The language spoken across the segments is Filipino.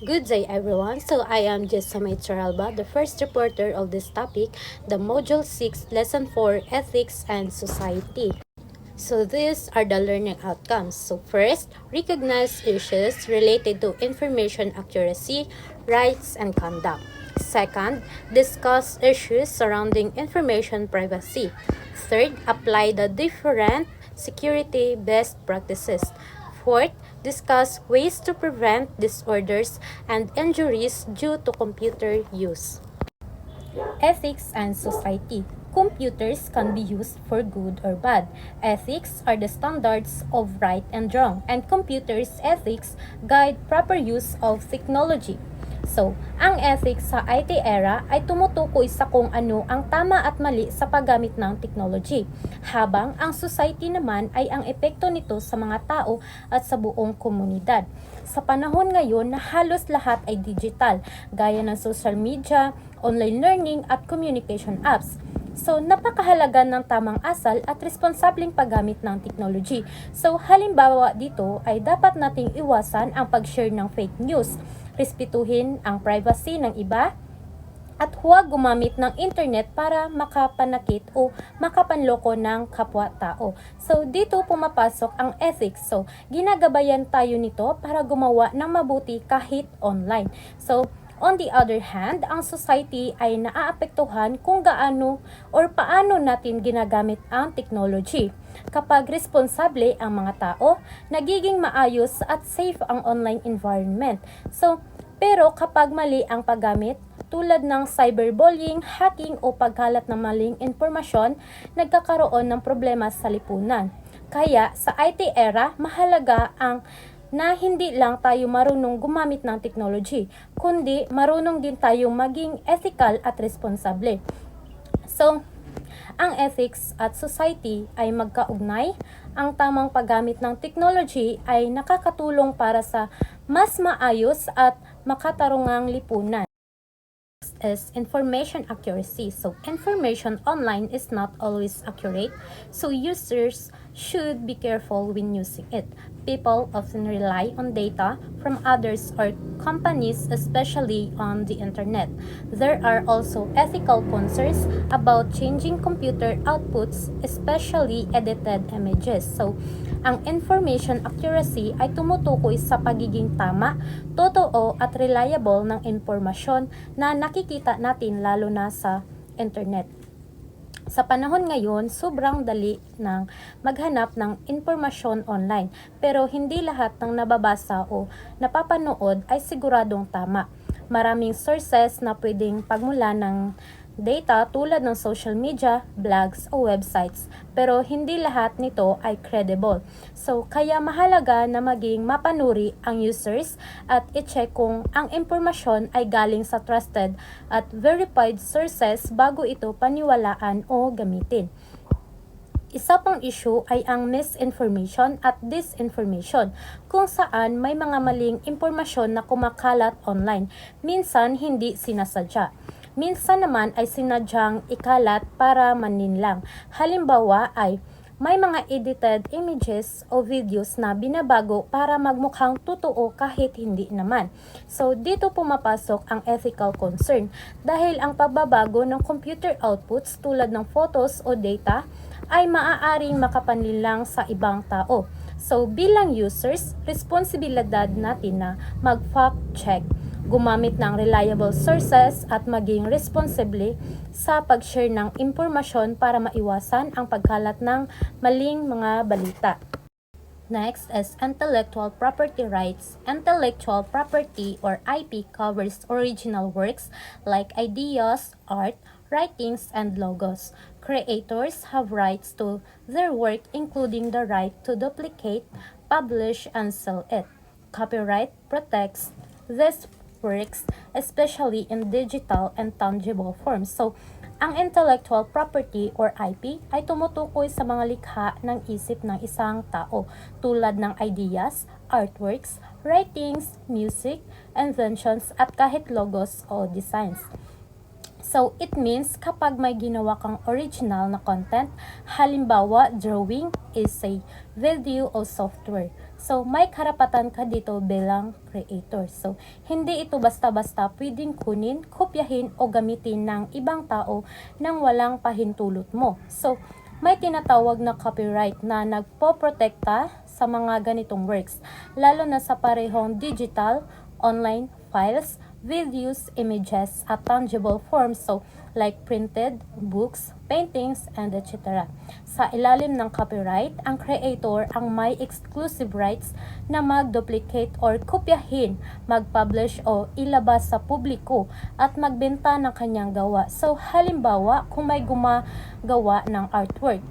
Good day everyone. So I am Jessamy Charalba, the first reporter of this topic, the Module 6, Lesson 4, Ethics and Society. So these are the learning outcomes. So first, recognize issues related to information accuracy, rights, and conduct. Second, discuss issues surrounding information privacy. Third, apply the different security best practices. Fourth, discuss ways to prevent disorders and injuries due to computer use. Ethics and society. Computers can be used for good or bad. Ethics are the standards of right and wrong, and computers' ethics guide proper use of technology. So, ang ethics sa IT era ay tumutukoy sa kung ano ang tama at mali sa paggamit ng technology, habang ang society naman ay ang epekto nito sa mga tao at sa buong komunidad. Sa panahon ngayon na halos lahat ay digital, gaya ng social media, online learning at communication apps. So, napakahalaga ng tamang asal at responsableng paggamit ng technology. So, halimbawa dito ay dapat nating iwasan ang pag-share ng fake news, respetuhin ang privacy ng iba, at huwag gumamit ng internet para makapanakit o makapanloko ng kapwa-tao. So, dito pumapasok ang ethics. So, ginagabayan tayo nito para gumawa ng mabuti kahit online. So, on the other hand, ang society ay naaapektuhan kung gaano or paano natin ginagamit ang technology. Kapag responsable ang mga tao, nagiging maayos at safe ang online environment. So, pero kapag mali ang paggamit, tulad ng cyberbullying, hacking o pagkalat ng maling impormasyon, nagkakaroon ng problema sa lipunan. Kaya sa IT era, mahalaga ang na hindi lang tayo marunong gumamit ng technology, kundi marunong din tayong maging ethical at responsable. So, ang ethics at society ay magkaugnay. Ang tamang paggamit ng technology ay nakakatulong para sa mas maayos at makatarungang lipunan. Is information accuracy. So, information online is not always accurate, so users should be careful when using it. People often rely on data from others or companies, especially on the internet. There are also ethical concerns about changing computer outputs, especially edited images. So, ang information accuracy ay tumutukoy sa pagiging tama, totoo at reliable ng impormasyon na nakikita natin lalo na sa internet. Sa panahon ngayon, sobrang dali ng maghanap ng impormasyon online, pero hindi lahat ng nababasa o napapanood ay siguradong tama. Maraming sources na pwedeng pagmulan ng data tulad ng social media, blogs o websites, pero hindi lahat nito ay credible. So, kaya mahalaga na maging mapanuri ang users at i-check kung ang impormasyon ay galing sa trusted at verified sources bago ito paniwalaan o gamitin. Isa pang issue ay ang misinformation at disinformation, kung saan may mga maling impormasyon na kumakalat online, minsan hindi sinasadya. Minsan naman ay sinadyang ikalat para maninlang. Halimbawa ay may mga edited images o videos na binabago para magmukhang totoo kahit hindi naman. So, dito pumapasok ang ethical concern dahil ang pagbabago ng computer outputs tulad ng photos o data ay maaaring makapanlinlang sa ibang tao. So, bilang users, responsibilidad natin na mag-fact check, gumamit ng reliable sources at maging responsable sa pag-share ng impormasyon para maiwasan ang pagkalat ng maling mga balita. Next is intellectual property rights. Intellectual property or IP covers original works like ideas, art, writings, and logos. Creators have rights to their work, including the right to duplicate, publish, and sell it. Copyright protects these works, especially in digital and tangible forms. So, ang intellectual property or IP ay tumutukoy sa mga likha ng isip ng isang tao tulad ng ideas, artworks, writings, music, inventions, at kahit logos o designs. So, it means kapag may ginawa kang original na content, halimbawa drawing, essay, video o software. So, may karapatan ka dito bilang creator. So, hindi ito basta-basta pwedeng kunin, kopyahin o gamitin ng ibang tao nang walang pahintulot mo. So, may tinatawag na copyright na nagpoprotekta sa mga ganitong works, lalo na sa parehong digital, online files, videos, images at tangible forms, so like printed, books, paintings, and etc. Sa ilalim ng copyright, ang creator ang may exclusive rights na mag-duplicate or kopyahin, mag-publish o ilabas sa publiko at magbenta ng kanyang gawa. So halimbawa, kung may gumagawa ng artwork,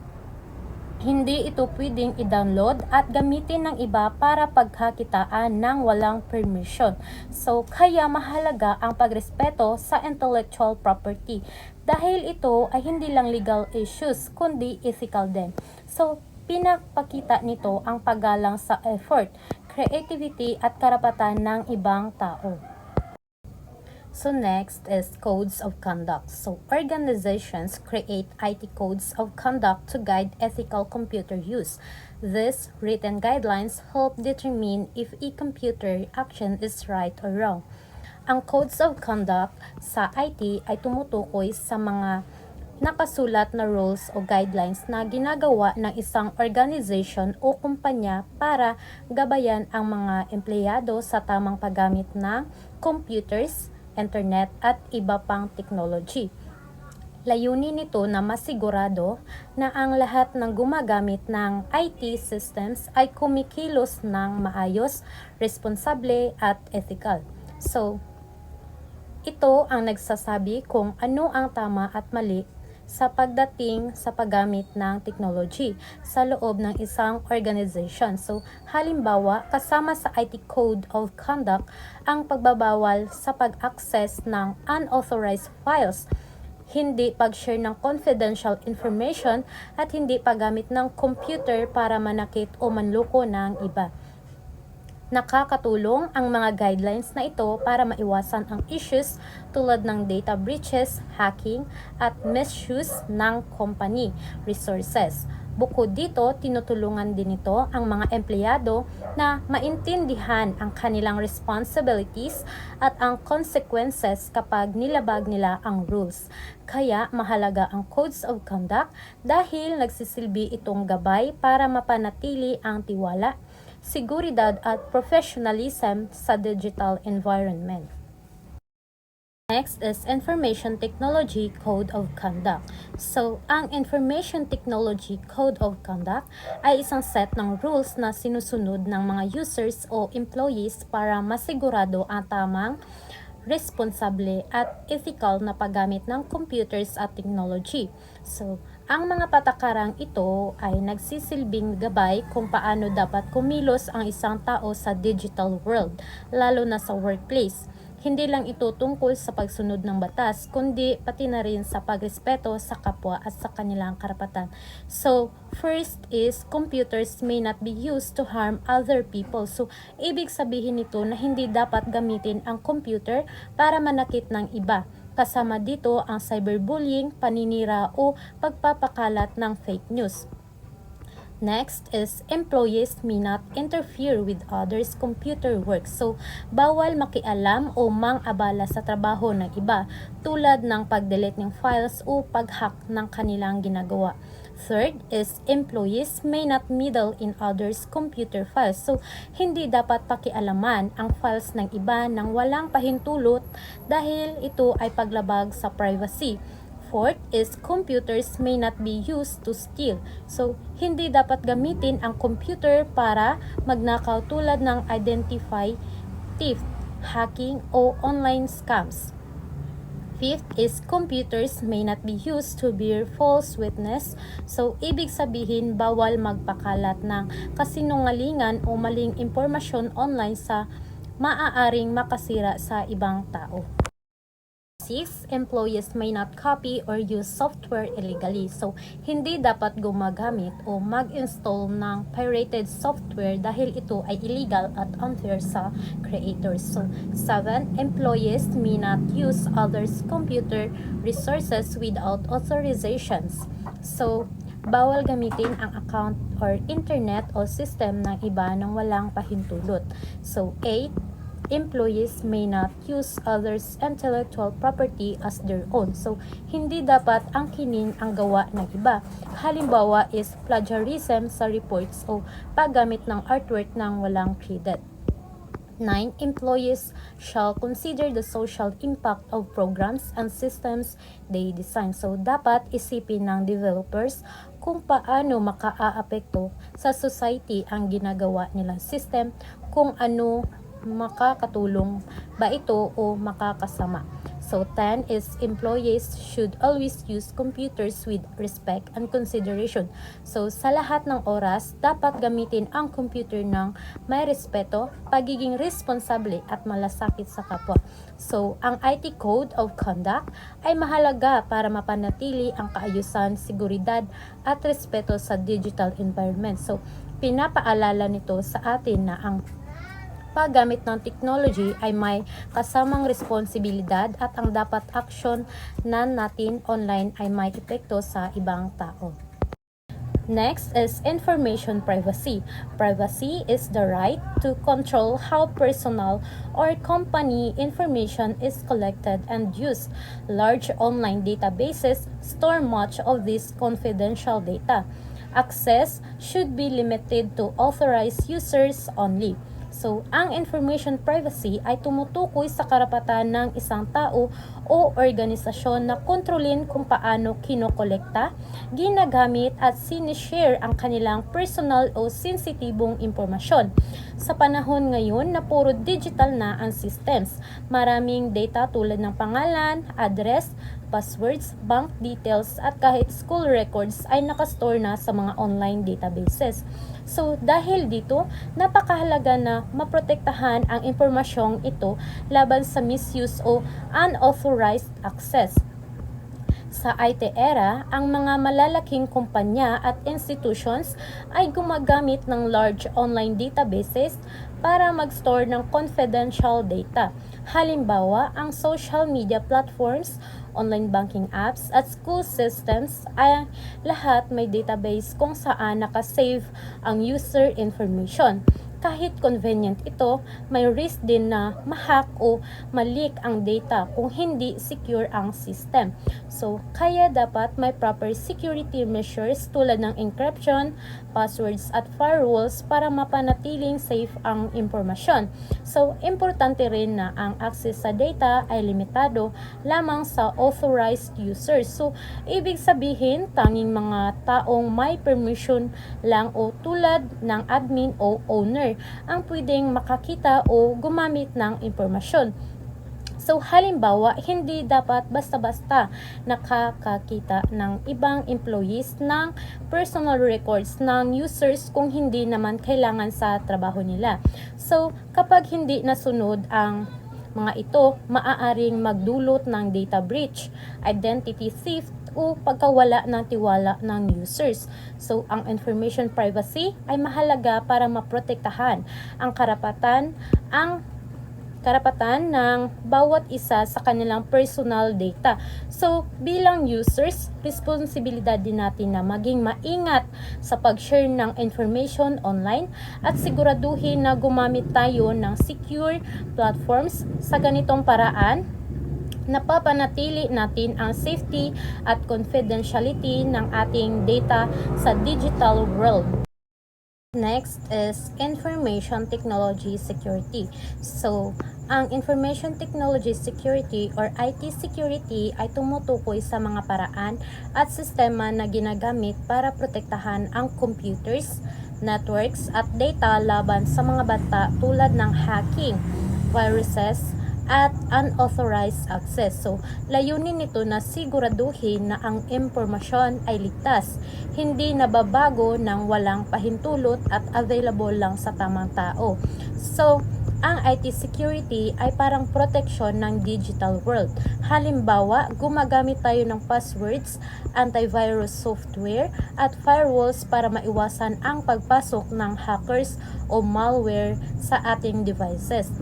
hindi ito pwedeng i-download at gamitin ng iba para pagkakitaan ng walang permission. So, kaya mahalaga ang pagrespeto sa intellectual property dahil ito ay hindi lang legal issues kundi ethical din. So, pinapakita nito ang paggalang sa effort, creativity at karapatan ng ibang tao. So next is codes of conduct. So organizations create IT codes of conduct to guide ethical computer use. These written guidelines help determine if a computer action is right or wrong. Ang codes of conduct sa IT ay tumutukoy sa mga nakasulat na rules o guidelines na ginagawa ng isang organization o kumpanya para gabayan ang mga empleyado sa tamang paggamit ng computers, internet at iba pang technology. Layunin nito na masigurado na ang lahat ng gumagamit ng IT systems ay kumikilos ng maayos, responsable at ethical. So, ito ang nagsasabi kung ano ang tama at mali sa pagdating sa paggamit ng technology sa loob ng isang organization. So, halimbawa, kasama sa IT Code of Conduct ang pagbabawal sa pag-access ng unauthorized files, hindi pag-share ng confidential information at hindi paggamit ng computer para manakit o manloko ng iba. Nakakatulong ang mga guidelines na ito para maiwasan ang issues tulad ng data breaches, hacking, at misuse ng company resources. Bukod dito, tinutulungan din ito ang mga empleyado na maintindihan ang kanilang responsibilities at ang consequences kapag nilabag nila ang rules. Kaya mahalaga ang codes of conduct dahil nagsisilbi itong gabay para mapanatili ang tiwala, seguridad at professionalism sa digital environment. Next is Information Technology Code of Conduct. So, ang Information Technology Code of Conduct ay isang set ng rules na sinusunod ng mga users o employees para masigurado ang tamang, responsable at ethical na paggamit ng computers at technology. So, ang mga patakarang ito ay nagsisilbing gabay kung paano dapat kumilos ang isang tao sa digital world, lalo na sa workplace. Hindi lang ito tungkol sa pagsunod ng batas, kundi pati na rin sa pagrespeto sa kapwa at sa kanilang karapatan. So, first is computers may not be used to harm other people. So, ibig sabihin nito na hindi dapat gamitin ang computer para manakit ng iba. Kasama dito ang cyberbullying, paninira o pagpapakalat ng fake news. Next is employees may not interfere with others' computer work. So, bawal makialam o mang-abala sa trabaho ng iba tulad ng pag-delete ng files o pag-hack ng kanilang ginagawa. Third is employees may not meddle in others' computer files. So, hindi dapat pakialaman ang files ng iba nang walang pahintulot dahil ito ay paglabag sa privacy. Fourth is computers may not be used to steal. So, hindi dapat gamitin ang computer para magnakaw tulad ng identify theft, hacking o online scams. Fifth is computers may not be used to bear false witness. So, ibig sabihin bawal magpakalat ng kasinungalingan o maling impormasyon online sa maaaring makasira sa ibang tao. 6. Employees may not copy or use software illegally. So, hindi dapat gumagamit o mag-install ng pirated software dahil ito ay illegal at unfair sa creators. So, 7. Employees may not use others' computer resources without authorizations. So, bawal gamitin ang account or internet o system ng iba nang walang pahintulot. So 8, employees may not use others' intellectual property as their own. So, hindi dapat angkinin ang gawa ng iba. Halimbawa is plagiarism sa reports o paggamit ng artwork ng walang credit. 9. Employees shall consider the social impact of programs and systems they design. So, dapat isipin ng developers kung paano makaaapekto sa society ang ginagawa nilang system, kung ano makakatulong ba ito o makakasama. So 10 is employees should always use computers with respect and consideration. So sa lahat ng oras, dapat gamitin ang computer ng may respeto, pagiging responsable at malasakit sa kapwa. So ang IT Code of Conduct ay mahalaga para mapanatili ang kaayusan, seguridad at respeto sa digital environment. So pinapaalala nito sa atin na ang paggamit ng technology ay may kasamang responsibilidad at ang dapat aksyon na natin online ay may epekto sa ibang tao. Next is information privacy. Privacy is the right to control how personal or company information is collected and used. Large online databases store much of this confidential data. Access should be limited to authorized users only. So, ang information privacy ay tumutukoy sa karapatan ng isang tao o organisasyon na kontrolin kung paano kinokolekta, ginagamit at sinishare ang kanilang personal o sensitibong impormasyon. Sa panahon ngayon na puro digital na ang systems, maraming data tulad ng pangalan, address, passwords, bank details at kahit school records ay nakastore na sa mga online databases. So dahil dito, napakahalaga na maprotektahan ang impormasyong ito laban sa misuse o unauthorized access. Sa IT era, ang mga malalaking kumpanya at institutions ay gumagamit ng large online databases para mag-store ng confidential data. Halimbawa, ang social media platforms, online banking apps, at school systems ay lahat may database kung saan nakasave ang user information. Kahit convenient ito, may risk din na ma-hack o ma-leak ang data kung hindi secure ang system. So, kaya dapat may proper security measures tulad ng encryption, passwords at firewalls para mapanatiling safe ang impormasyon. So, importante rin na ang access sa data ay limitado lamang sa authorized users. So, ibig sabihin, tanging mga taong may permission lang o tulad ng admin o owner ang pwedeng makakita o gumamit ng impormasyon. So halimbawa, hindi dapat basta-basta nakakakita ng ibang employees ng personal records ng users kung hindi naman kailangan sa trabaho nila. So kapag hindi nasunod ang mga ito, maaaring magdulot ng data breach, identity theft, o pagkawala ng tiwala ng users. So, ang information privacy ay mahalaga para maprotektahan ang karapatan ng bawat isa sa kanilang personal data. So, bilang users, responsibilidad din natin na maging maingat sa pag-share ng information online at siguraduhin na gumamit tayo ng secure platforms. Sa ganitong paraan, napapanatili natin ang safety at confidentiality ng ating data sa digital world. Next is information technology security. So, ang information technology security or IT security ay tumutukoy sa mga paraan at sistema na ginagamit para protektahan ang computers, networks at data laban sa mga banta tulad ng hacking, viruses, at unauthorized access. So, layunin nito na siguraduhin na ang impormasyon ay ligtas, hindi nababago ng walang pahintulot at available lang sa tamang tao. So, ang IT security ay parang protection ng digital world. Halimbawa, gumagamit tayo ng passwords, antivirus software, at firewalls para maiwasan ang pagpasok ng hackers o malware sa ating devices.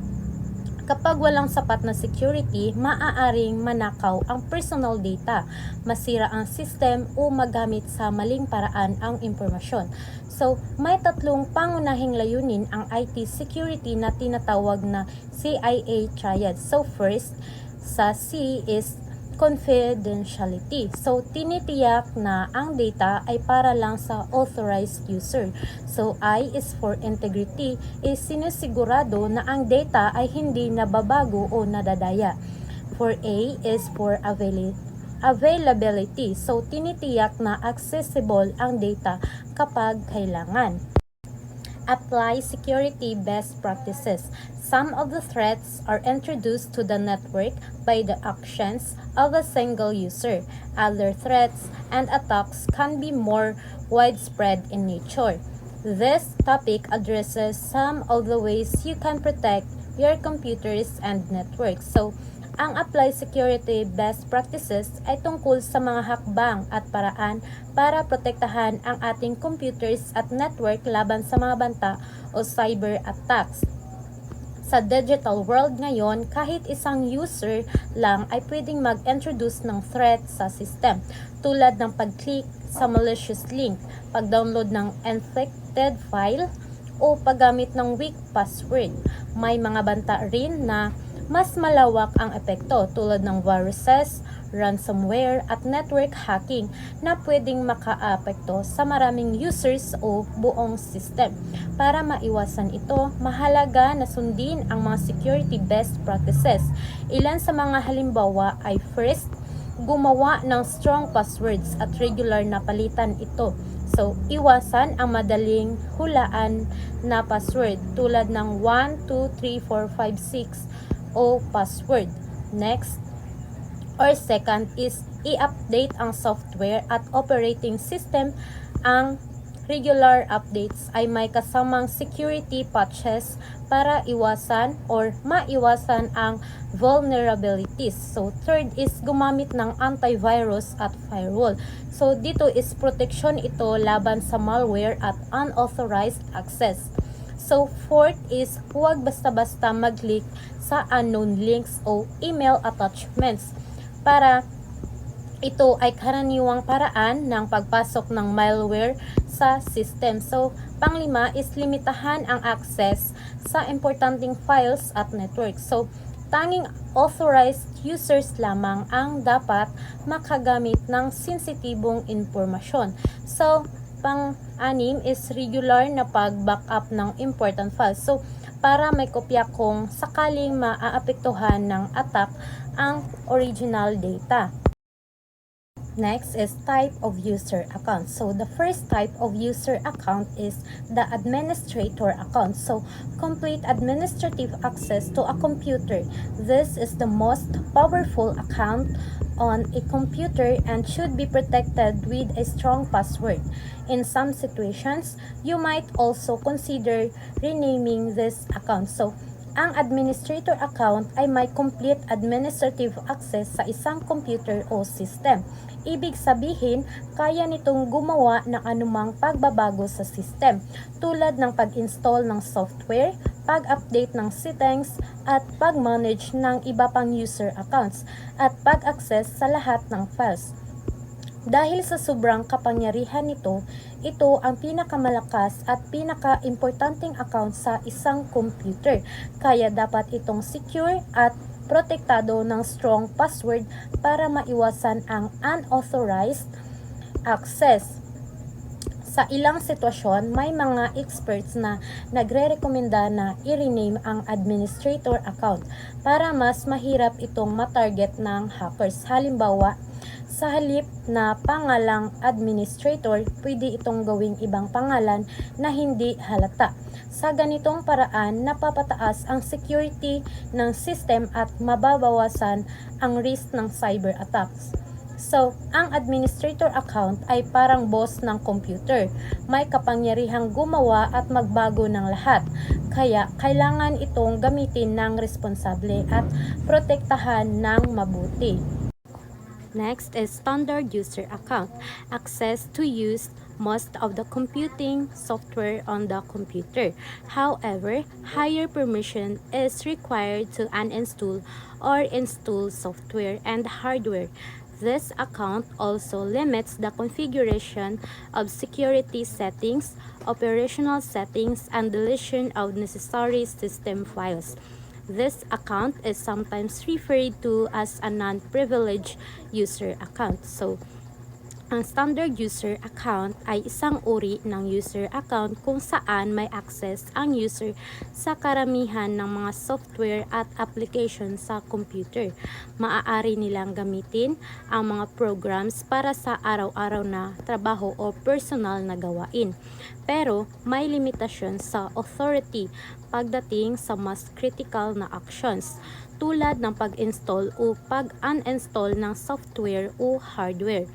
Kapag walang sapat na security, maaaring manakaw ang personal data, masira ang system o magamit sa maling paraan ang impormasyon. So, may tatlong pangunahing layunin ang IT security na tinatawag na CIA triad. So, first, sa C is confidentiality. So, tinitiyak na ang data ay para lang sa authorized user. So, I is for integrity, is sinisigurado na ang data ay hindi nababago o nadadaya. For A is for availability. So, tinitiyak na accessible ang data kapag kailangan. Apply security best practices. Some of the threats are introduced to the network by the actions of a single user. Other threats and attacks can be more widespread in nature. This topic addresses some of the ways you can protect your computers and networks. So, ang Apply Security Best Practices ay tungkol sa mga hakbang at paraan para protektahan ang ating computers at network laban sa mga banta o cyber attacks. Sa digital world ngayon, kahit isang user lang ay pwedeng mag-introduce ng threat sa system, tulad ng pag-click sa malicious link, pag-download ng infected file, o paggamit ng weak password. May mga banta rin na mas malawak ang epekto tulad ng viruses, ransomware at network hacking na pwedeng makaapekto sa maraming users o buong system. Para maiwasan ito, mahalaga na sundin ang mga security best practices. Ilan sa mga halimbawa ay first, gumawa ng strong passwords at regular na palitan ito. So, iwasan ang madaling hulaan na password tulad ng 1, 2, 3, 4, 5, 6 o password. Next, or second is i-update ang software at operating system. Ang regular updates ay may kasamang security patches para iwasan or maiwasan ang vulnerabilities. So, third is gumamit ng antivirus at firewall. So, dito is protection ito laban sa malware at unauthorized access. So, fourth is huwag basta-basta mag-click sa unknown links o email attachments para ito ay karaniwang paraan ng pagpasok ng malware sa system. So, panglima is limitahan ang access sa importanteng files at network. So, tanging authorized users lamang ang dapat makagamit ng sensitibong impormasyon. So, pang-anim is regular na pag-backup ng important files. So, para may kopya kung sakaling maaapektuhan ng attack ang original data. Next is type of user account. So, the first type of user account is the administrator account. So, complete administrative access to a computer. This is the most powerful account on a computer and should be protected with a strong password. In some situations, you might also consider renaming this account. So, ang administrator account ay may complete administrative access sa isang computer o system. Ibig sabihin, kaya nitong gumawa ng anumang pagbabago sa system, tulad ng pag-install ng software, pag-update ng settings, at pag-manage ng iba pang user accounts, at pag-access sa lahat ng files. Dahil sa sobrang kapangyarihan nito, ito ang pinakamalakas at pinaka-importanting account sa isang computer. Kaya dapat itong secure at protektado ng strong password para maiwasan ang unauthorized access. Sa ilang sitwasyon, may mga experts na nagre-rekomenda na i-rename ang administrator account para mas mahirap itong matarget ng hackers. Halimbawa, sa halip na pangalang administrator, pwede itong gawing ibang pangalan na hindi halata. Sa ganitong paraan, napapataas ang security ng system at mababawasan ang risk ng cyber attacks. So, ang administrator account ay parang boss ng computer. May kapangyarihang gumawa at magbago ng lahat. Kaya, kailangan itong gamitin ng responsable at protektahan ng mabuti. Next is standard user account. Access to use most of the computing software on the computer. However, higher permission is required to uninstall or install software and hardware. This account also limits the configuration of security settings, operational settings, and deletion of necessary system files. This account is sometimes referred to as a non-privileged user account. So, ang standard user account ay isang uri ng user account kung saan may access ang user sa karamihan ng mga software at application sa computer. Maaari nilang gamitin ang mga programs para sa araw-araw na trabaho o personal na gawain. Pero may limitasyon sa authority pagdating sa mas critical na actions tulad ng pag-install o pag-uninstall ng software o hardware.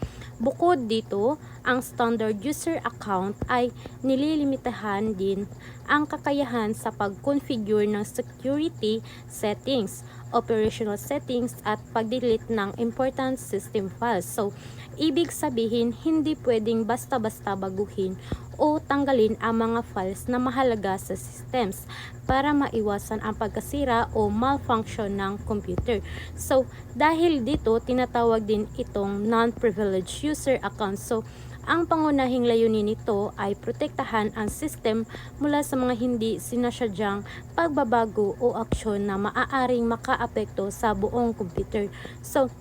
Bukod dito, ang standard user account ay nililimitahan din ang kakayahan sa pag-configure ng security settings, operational settings at pag-delete ng important system files. So, ibig sabihin, hindi pwedeng basta-basta baguhin o tanggalin ang mga files na mahalaga sa systems para maiwasan ang pagkasira o malfunction ng computer. So, dahil dito, tinatawag din itong non-privileged user account. So, ang pangunahing layunin nito ay protektahan ang system mula sa mga hindi sinasadyang pagbabago o aksyon na maaaring makaapekto sa buong computer. So,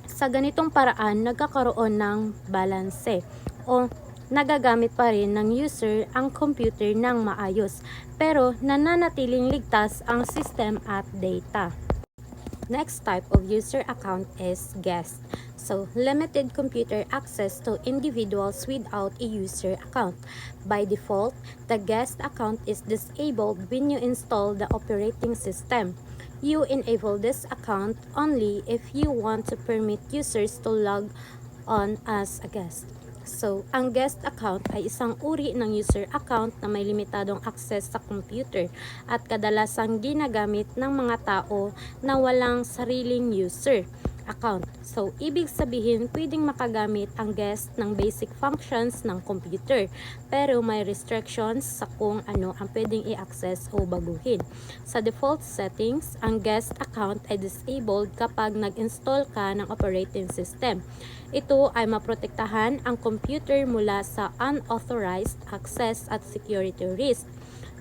sa ganitong paraan, nagkakaroon ng balanse o nagagamit pa rin ng user ang computer ng maayos, pero nananatiling ligtas ang system at data. Next type of user account is guest. So, limited computer access to individuals without a user account. By default, the guest account is disabled when you install the operating system. You enable this account only if you want to permit users to log on as a guest. So, ang guest account ay isang uri ng user account na may limitadong access sa computer at kadalasang ginagamit ng mga tao na walang sariling user account. So, ibig sabihin, pwedeng makagamit ang guest ng basic functions ng computer, pero may restrictions sa kung ano ang pwedeng i-access o baguhin. Sa default settings, ang guest account ay disabled kapag nag-install ka ng operating system. Ito ay maprotektahan ang computer mula sa unauthorized access at security risk.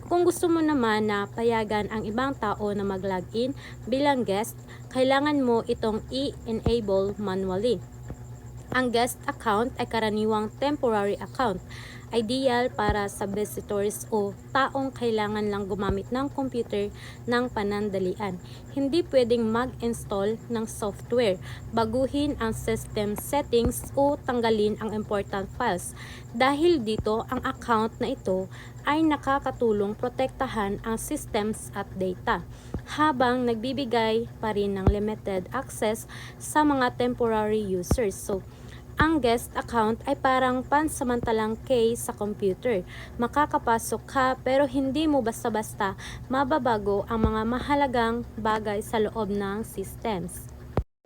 Kung gusto mo naman na payagan ang ibang tao na mag-login bilang guest, kailangan mo itong i-enable manually. Ang guest account ay karaniwang temporary account, ideal para sa visitors o taong kailangan lang gumamit ng computer ng panandalian. Hindi pwedeng mag-install ng software, baguhin ang system settings o tanggalin ang important files. Dahil dito, ang account na ito ay nakakatulong protektahan ang systems at data, habang nagbibigay pa rin ng limited access sa mga temporary users. So, ang guest account ay parang pansamantalang key sa computer. Makakapasok ka pero hindi mo basta-basta mababago ang mga mahalagang bagay sa loob ng systems.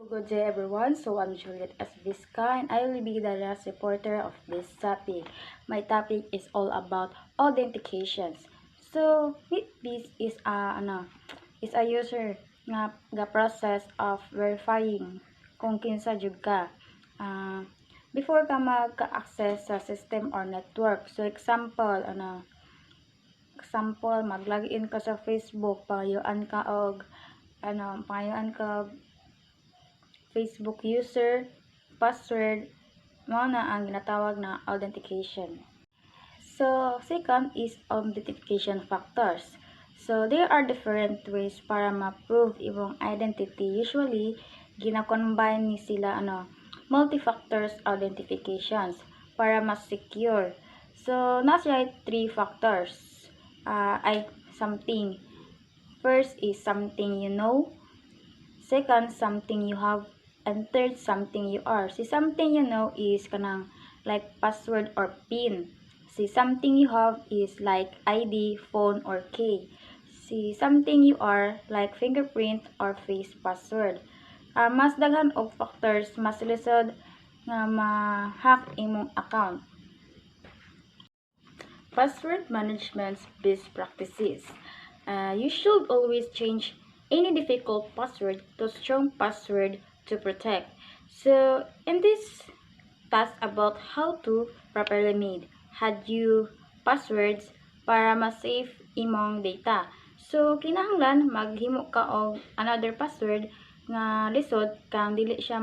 Good day everyone, so I'm Juliet S. Vizca and I will be the last reporter of this topic. My topic is all about authentications. So, this is a user nga process of verifying kung kinsa jud ka. Before ka magka-access sa system or network. So, example, mag-login ka sa Facebook, pangayuan ka Facebook user, password, mo na ang ginatawag na authentication. So, second is authentication factors. So, there are different ways para ma-prove imong identity. Usually, gina-combine ni sila multi-factors authentications para mas secure. So, nasa 3 factors. Something. First is something you know. Second, something you have. And third, something you are. Si something you know is kanang like password or PIN. Si something you have is like ID, phone, or key. Si something you are like fingerprint or face password. Mas daghan og factors, mas lisod nga ma-hack imong account. password management's best practices. You should always change any difficult password to strong password to protect. So, in this task about how to properly made, had you passwords para ma-save imong data. So, kinahanglan maghimo ka og another password nga lisod kang dili siya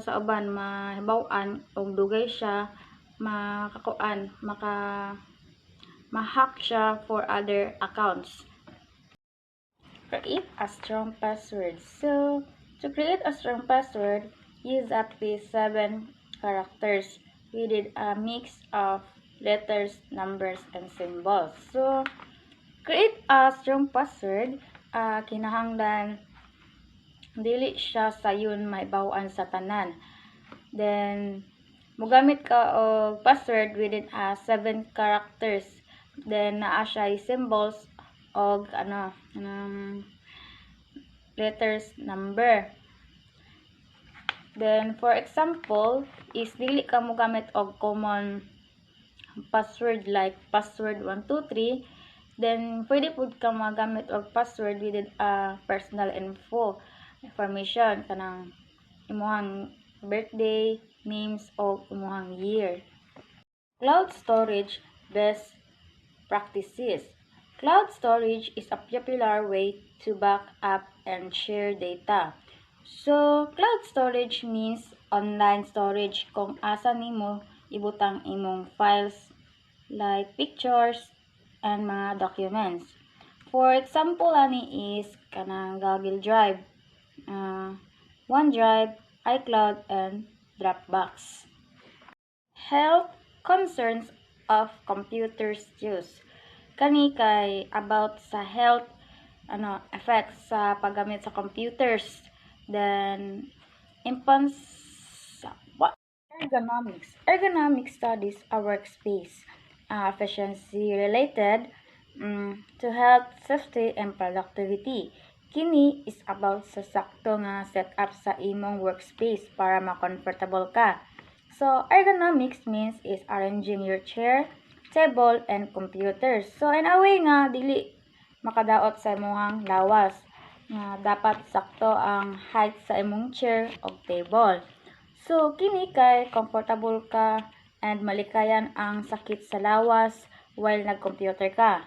sa uban mahibaw-an og dugay siya ma-hack siya for other accounts. Create a strong password. So, to create a strong password, use at least 7 characters with a mix of letters, numbers, and symbols. So, create a strong password, kinahanglan dili siya sayon maibaw-an sa tanan. Then, mogamit ka og password within 7 characters. Then, naa siya symbols og letters, number. Then, for example, is dili ka mogamit og common password like password 123. Then, pwede pud ka magamit og password within personal information kanang imuhang birthday, names, o imuhang year. Cloud storage best practices. Cloud storage is a popular way to back up and share data. So, cloud storage means online storage kung asa nimo ibutang imong files like pictures and mga documents. For example, ani is kanang Google Drive, OneDrive, iCloud, and Dropbox. Health concerns of computers use. Kani kay about sa health effects sa paggamit sa computers. Then ergonomics. Ergonomics studies a workspace efficiency related to health, safety, and productivity. Kini is about sa sakto nga setup sa imong workspace para ma-comfortable ka. So, ergonomics means is arranging your chair, table, and computers. So, in a way nga, dili makadaot sa imong lawas. Dapat sakto ang height sa imong chair o table. So, kini kay comfortable ka and malikayan ang sakit sa lawas while nag-computer ka.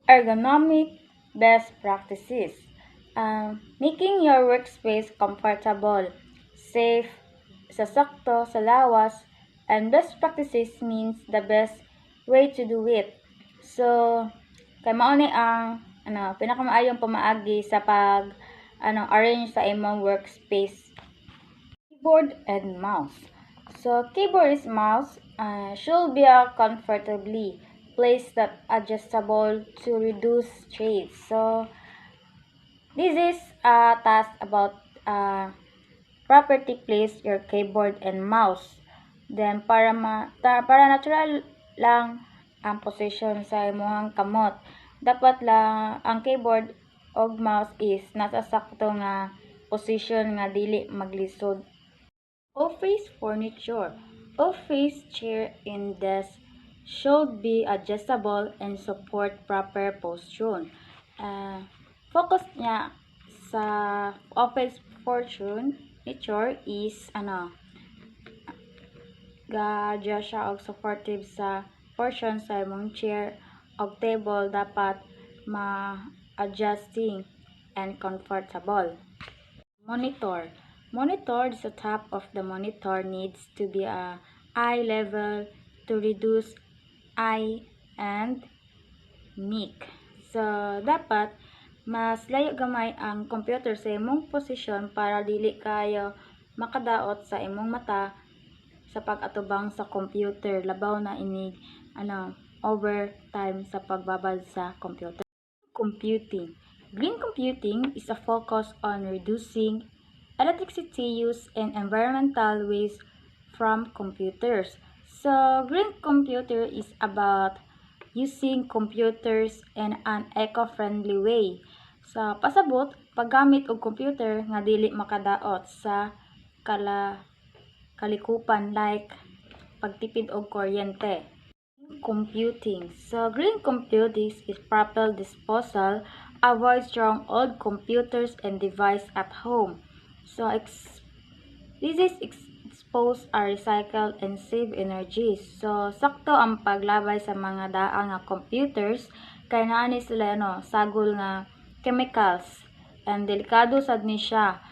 Ergonomic best practices. Making your workspace comfortable, safe, sasakto sa lawas, and best practices means the best way to do it. So, kay mao ni ang pinakamaayong pamaagi sa pag arrange sa imong workspace. Keyboard and mouse. So, keyboard is mouse should be comfortably placed that adjustable to reduce strain. So, this is a task about properly place your keyboard and mouse. Then para natural lang ang position sa imong kamot, dapat lang ang keyboard o mouse is nasa sakto nga position nga dili maglisod. Office furniture. Office chair and desk should be adjustable and support proper posture. Focus niya sa office furniture is gadya siya og supportive sa portion sa imong chair og table, dapat ma-adjusting and comfortable. Monitor. Monitor, the top of the monitor needs to be eye level to reduce eye and neck. So, dapat mas layo gamay ang computer sa imong posisyon para dili kayo makadaot sa imong mata sa pag-atubang sa computer. Labaw na inig overtime sa pagbabad sa computer. Computing. Green computing is a focus on reducing electricity use and environmental waste from computers. So, green computer is about using computers in an eco-friendly way. Sa pasabot, paggamit og computer nga dili makadaot sa kalikupan like pagtipid og kuryente. Computing. So green computing is proper disposal, avoid strong old computers and device at home. So this is expose are recycle and save energy. So sakto ang paglabay sa mga daang nga computers kay naa ni sila sagol nga chemicals and delikado sad ni siya.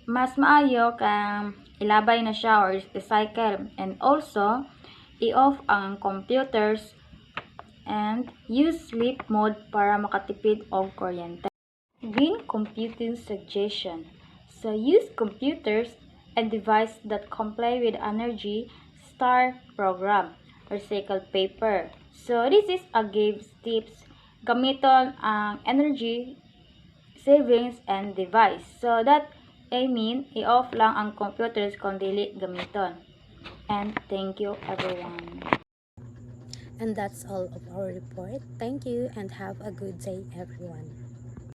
Mas maayo kang ilabay na siya or recycle and also i-off ang computers and use sleep mode para makatipid og kuryente. Green computing suggestion. So use computers and devices that comply with energy star program, recycled paper. So this is a gives tips gamiton ang energy savings and device. So that I mean i-off lang ang computers kung dili gamiton. And thank you everyone. And that's all of our report. Thank you and have a good day, everyone.